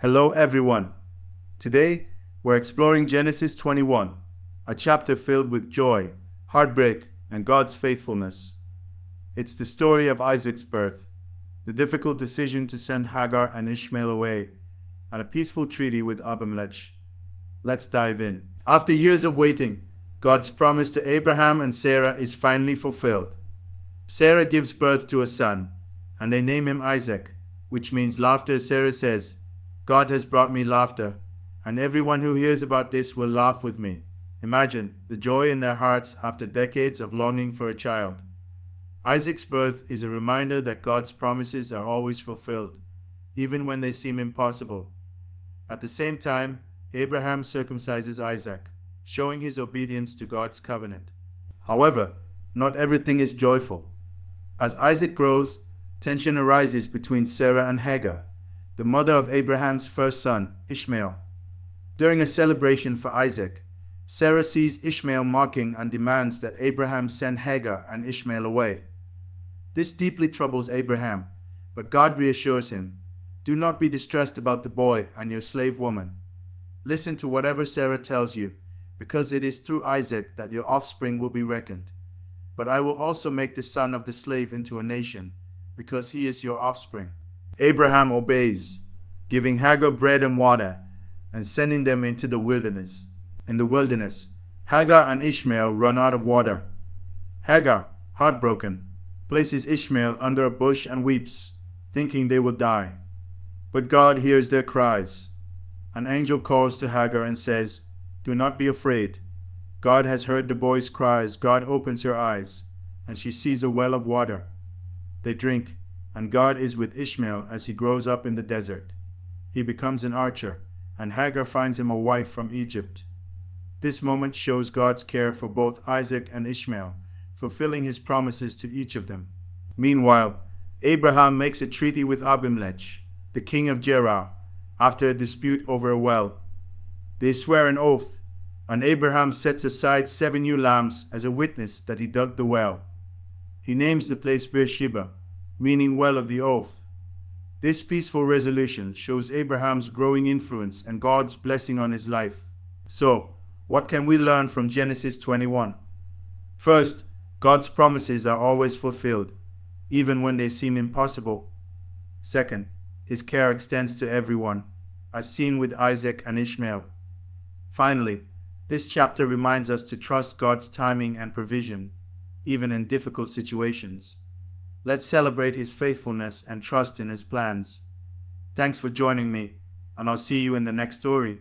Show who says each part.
Speaker 1: Hello, everyone. Today, we're exploring Genesis 21, a chapter filled with joy, heartbreak, and God's faithfulness. It's the story of Isaac's birth, the difficult decision to send Hagar and Ishmael away, and a peaceful treaty with Abimelech. Let's dive in. After years of waiting, God's promise to Abraham and Sarah is finally fulfilled. Sarah gives birth to a son, and they name him Isaac, which means laughter. Sarah says, God has brought me laughter, and everyone who hears about this will laugh with me. Imagine the joy in their hearts after decades of longing for a child. Isaac's birth is a reminder that God's promises are always fulfilled, even when they seem impossible. At the same time, Abraham circumcises Isaac, showing his obedience to God's covenant. However, not everything is joyful. As Isaac grows, tension arises between Sarah and Hagar, the mother of Abraham's first son, Ishmael. During a celebration for Isaac, Sarah sees Ishmael mocking and demands that Abraham send Hagar and Ishmael away. This deeply troubles Abraham, but God reassures him, do not be distressed about the boy and your slave woman. Listen to whatever Sarah tells you, because it is through Isaac that your offspring will be reckoned. But I will also make the son of the slave into a nation, because he is your offspring. Abraham obeys, giving Hagar bread and water, and sending them into the wilderness. In the wilderness, Hagar and Ishmael run out of water. Hagar, heartbroken, places Ishmael under a bush and weeps, thinking they will die. But God hears their cries. An angel calls to Hagar and says, do not be afraid. God has heard the boy's cries. God opens her eyes, and she sees a well of water. They drink, and God is with Ishmael as he grows up in the desert. He becomes an archer, and Hagar finds him a wife from Egypt. This moment shows God's care for both Isaac and Ishmael, fulfilling his promises to each of them. Meanwhile, Abraham makes a treaty with Abimelech, the king of Gerar, after a dispute over a well. They swear an oath, and Abraham sets aside 7 ewe lambs as a witness that he dug the well. He names the place Beersheba, meaning well of the oath. This peaceful resolution shows Abraham's growing influence and God's blessing on his life. So, what can we learn from Genesis 21? First, God's promises are always fulfilled, even when they seem impossible. Second, his care extends to everyone, as seen with Isaac and Ishmael. Finally, this chapter reminds us to trust God's timing and provision, even in difficult situations. Let's celebrate his faithfulness and trust in his plans. Thanks for joining me, and I'll see you in the next story.